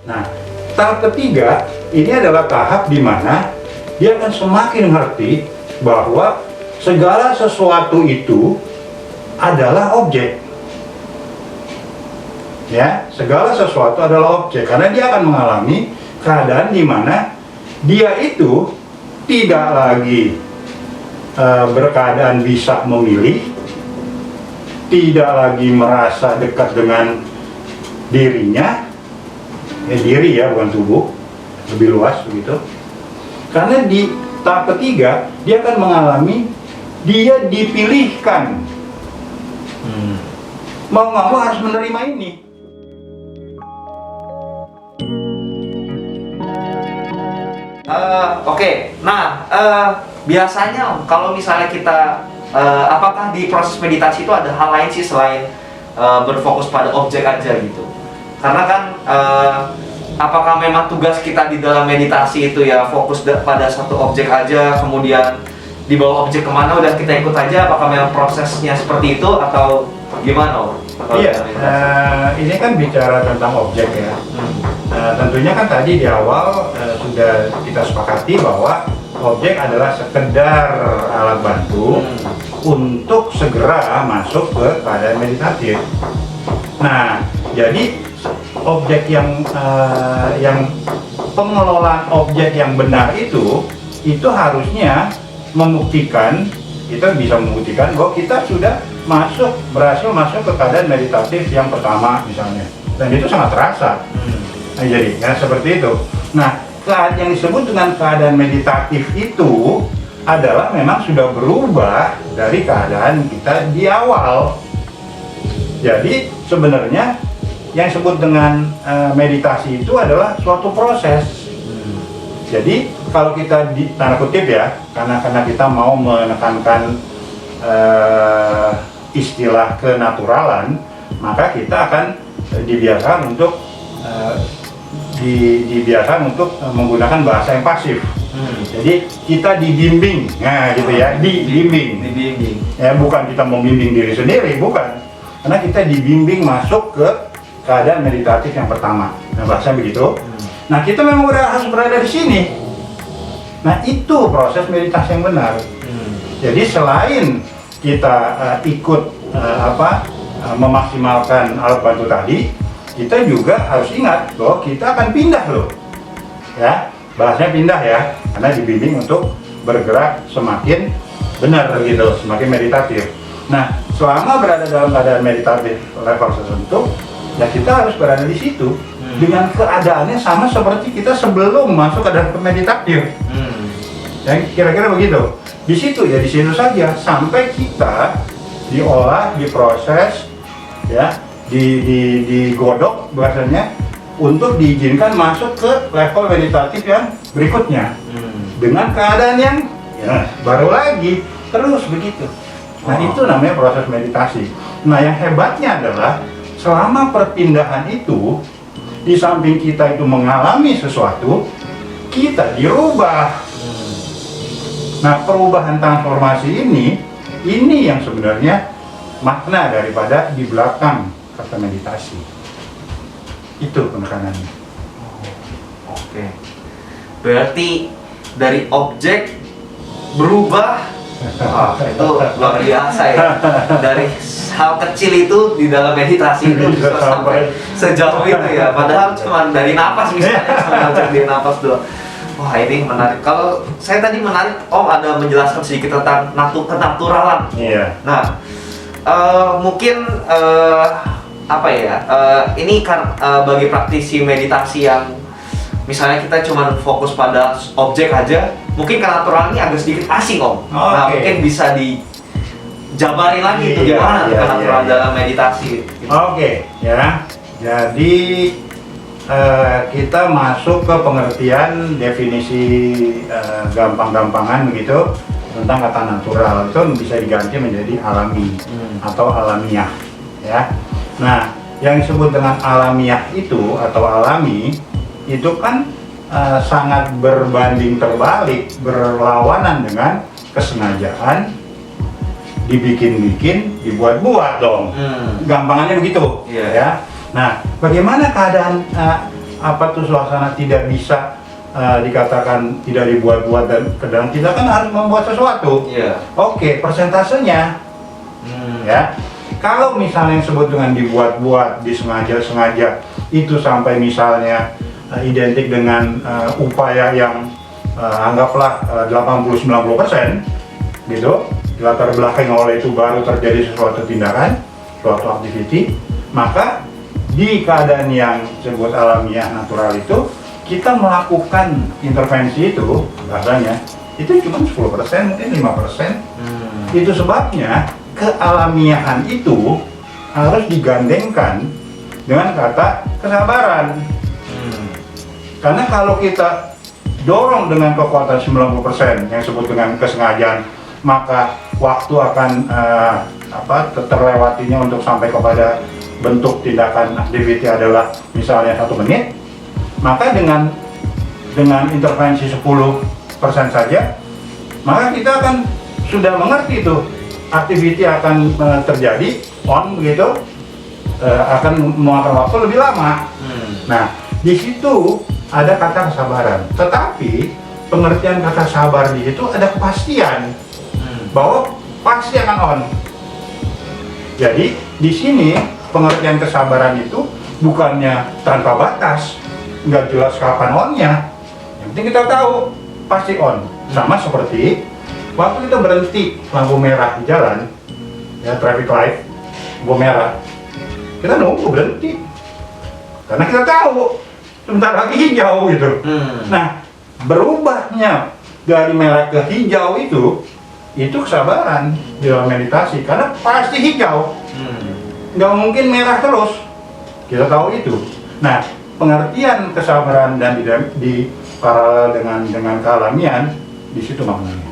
Nah, tahap ketiga ini adalah tahap di mana dia akan semakin ngerti bahwa segala sesuatu itu adalah objek. Ya, segala sesuatu adalah objek karena dia akan mengalami keadaan di mana dia itu tidak lagi berkeadaan bisa memilih, tidak lagi merasa dekat dengan dirinya, diri ya bukan tubuh, lebih luas begitu. Karena di tahap ketiga dia akan mengalami dia dipilihkan, mau nggak mau harus menerima ini. Oke. Nah, biasanya kalau misalnya kita apakah di proses meditasi itu ada hal lain sih selain berfokus pada objek aja gitu? Karena kan apakah memang tugas kita di dalam meditasi itu ya fokus pada satu objek aja, kemudian dibawa objek kemana udah kita ikut aja? Apakah memang prosesnya seperti itu atau gimana? Iya, ini kan bicara tentang objek ya. Tentunya kan tadi di awal sudah kita sepakati bahwa objek adalah sekedar alat bantu untuk segera masuk ke keadaan meditatif. Nah, jadi objek yang pengelolaan objek yang benar itu harusnya membuktikan, kita bisa membuktikan bahwa kita sudah berhasil masuk ke keadaan meditatif yang pertama misalnya, dan itu sangat terasa. Nah, jadi ya seperti itu. Nah, yang disebut dengan keadaan meditatif itu adalah memang sudah berubah dari keadaan kita di awal. Jadi sebenarnya yang disebut dengan meditasi itu adalah suatu proses. Jadi kalau kita di tanda kutip ya, karena kita mau menekankan istilah kenaturalan, maka kita akan dibiasakan untuk menggunakan bahasa yang pasif. Jadi kita dibimbing, nah gitu ya, dibimbing. Ya, bukan kita membimbing diri sendiri, bukan. Karena kita dibimbing masuk ke keadaan meditatif yang pertama. Nah, bahasa begitu. Nah, kita memang harus berada di sini. Nah, itu proses meditasi yang benar. Jadi selain kita ikut memaksimalkan alat bantu tadi, kita juga harus ingat bahwa kita akan pindah loh. Ya, bahasanya pindah ya, karena dibimbing untuk bergerak semakin benar gitu, semakin meditatif. Nah, selama berada dalam keadaan meditatif level tertentu, ya kita harus berada di situ dengan keadaannya sama seperti kita sebelum masuk ke dalam meditatif. Ya, kira-kira begitu. Di situ saja sampai kita diolah, diproses, ya, digodok bahasanya untuk diizinkan masuk ke level meditatif yang berikutnya dengan keadaan yang ya, baru lagi terus begitu. Nah, itu namanya proses meditasi. Nah, yang hebatnya adalah selama perpindahan itu, di samping kita itu mengalami sesuatu, kita dirubah. Nah, perubahan transformasi ini yang sebenarnya makna daripada di belakang kata meditasi. Itu penekanannya. Oke. Berarti dari objek berubah, itu luar biasa ya. Dari hal kecil itu di dalam meditasi itu bisa sampai sejauh itu ya. Padahal cuma dari napas misalnya, cuma dari napas doang. Wah, ini menarik. Kalau saya tadi menarik, Om ada menjelaskan sedikit tentang kenaturalan. Iya. Nah, mungkin ini kan bagi praktisi meditasi yang misalnya kita cuma fokus pada objek aja, mungkin kenaturalan ini agak sedikit asing, Om. Nah, mungkin bisa dijabarin lagi itu gimana kenaturalan dalam meditasi. Gitu. Ya. Jadi kita masuk ke pengertian definisi gampang-gampangan begitu tentang kata natural. Itu bisa diganti menjadi alami atau alamiah, ya. Nah, yang disebut dengan alamiah itu atau alami itu kan sangat berbanding terbalik, berlawanan dengan kesengajaan, dibikin-bikin, dibuat-buat dong. Gampangannya begitu, ya. Nah, bagaimana keadaan apa tuh suasana tidak bisa dikatakan tidak dibuat-buat dan kadang kita kan harus membuat sesuatu. Iya. Oke, persentasenya ya. Kalau misalnya yang disebut dengan dibuat-buat, disengaja-sengaja itu sampai misalnya identik dengan upaya yang anggaplah 80-90% gitu, dilatar belakangi oleh itu baru terjadi sesuatu tindakan, suatu aktiviti, maka di keadaan yang disebut alamiah natural itu kita melakukan intervensi itu bahasanya itu cuma 10%, mungkin 5%. Itu sebabnya kealamiahan itu harus digandengkan dengan kata kesabaran. Karena kalau kita dorong dengan kekuatan 90% yang disebut dengan kesengajaan, maka waktu akan terlewatinya untuk sampai kepada bentuk tindakan aktiviti adalah misalnya 1 menit, maka dengan intervensi 10% saja, maka kita akan sudah mengerti itu aktiviti akan terjadi on begitu, akan memakan waktu lebih lama. Nah, di situ ada kata kesabaran, tetapi pengertian kata sabar di situ ada kepastian bahwa pasti akan on. Jadi di sini pengertian kesabaran itu bukannya tanpa batas, nggak jelas kapan onnya. Yang penting kita tahu pasti on. Sama seperti waktu kita berhenti lampu merah di jalan, ya traffic light, lampu merah, kita nunggu berhenti karena kita tahu sebentar lagi hijau gitu. Nah, berubahnya dari merah ke hijau itu kesabaran di dalam meditasi karena pasti hijau, nggak mungkin merah terus, kita tahu itu. Nah, pengertian kesabaran dan di paralel dengan kealamian di situ maknanya.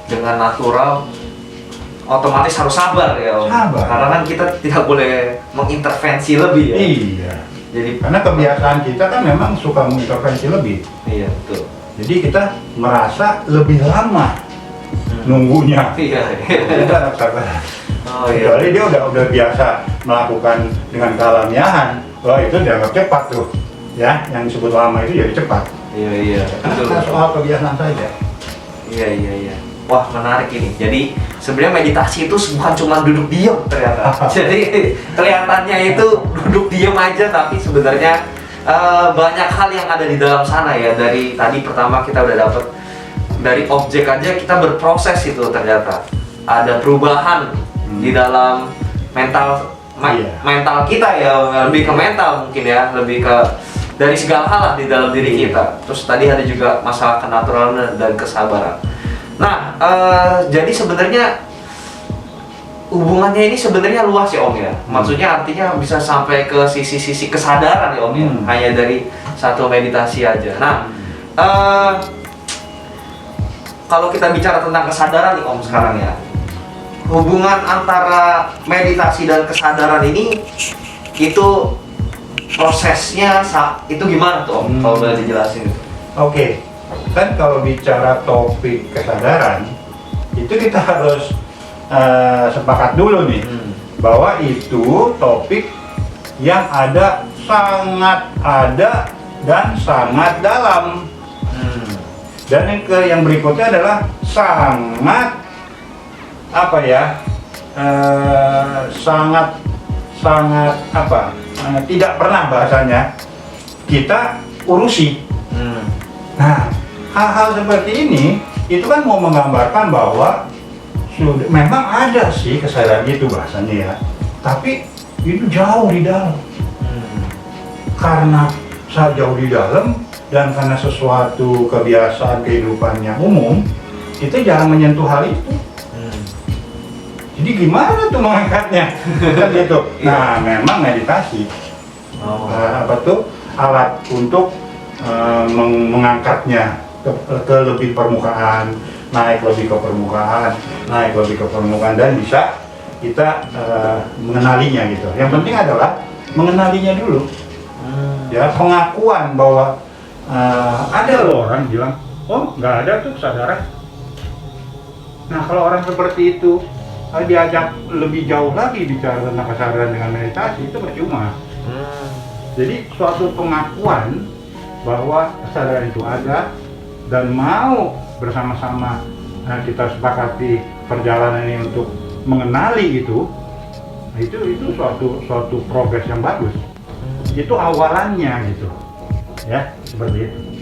Dengan natural otomatis harus sabar ya Om. Sabar. Karena kan kita tidak boleh mengintervensi lebih ya. Iya. Jadi Karena kebiasaan kita kan memang suka mengintervensi lebih. iya betul. Jadi kita merasa lebih lama nunggunya. Iya. Kita harus sabar. Oh iya. Kecuali dia udah biasa melakukan dengan kealamiahan, wah itu dianggap cepat tuh. Ya, yang disebut lama itu jadi cepat. Iya betul. Karena soal kebiasaan saja. Iya. Wah menarik ini. Jadi sebenarnya meditasi itu bukan cuma duduk diam ternyata. Jadi kelihatannya itu duduk diam aja, tapi sebenarnya banyak hal yang ada di dalam sana ya. Dari tadi pertama kita udah dapet dari objek aja kita berproses itu ternyata ada perubahan di dalam mental mental kita ya, lebih ke mental mungkin ya, lebih ke dari segala hal lah di dalam diri kita. Terus tadi ada juga masalah kenaturalan dan kesabaran. Nah, jadi sebenarnya hubungannya ini sebenarnya luas ya Om ya. Maksudnya artinya bisa sampai ke sisi-sisi kesadaran ya Om ya. Hanya dari satu meditasi aja. Nah, kalau kita bicara tentang kesadaran nih Om sekarang ya, hubungan antara meditasi dan kesadaran ini itu prosesnya itu gimana tuh Om? Kalau boleh dijelasin. Oke. Kan kalau bicara topik kesadaran itu kita harus sepakat dulu nih bahwa itu topik yang sangat ada dan sangat dalam. Dan yang berikutnya adalah sangat tidak pernah bahasanya kita urusi. Nah, hal-hal seperti ini itu kan mau menggambarkan bahwa memang ada sih kesadaran itu bahasanya ya, tapi itu jauh di dalam. Karena jauh di dalam dan karena sesuatu kebiasaan kehidupan yang umum, kita jarang menyentuh hal itu. Jadi gimana tuh mengangkatnya? Kan gitu. Nah, memang meditasi alat untuk mengangkatnya ke lebih permukaan, naik lebih ke permukaan dan bisa kita mengenalinya gitu. Yang penting adalah mengenalinya dulu. Ya, pengakuan bahwa ada loh orang bilang, oh nggak ada tuh kesadaran. Nah, kalau orang seperti itu diajak lebih jauh lagi bicara tentang kesadaran dengan meditasi itu percuma. Jadi suatu pengakuan bahwa kesadaran itu ada dan mau bersama-sama kita sepakati perjalanan ini untuk mengenali itu, itu suatu progres yang bagus. Itu awalannya gitu, ya seperti itu.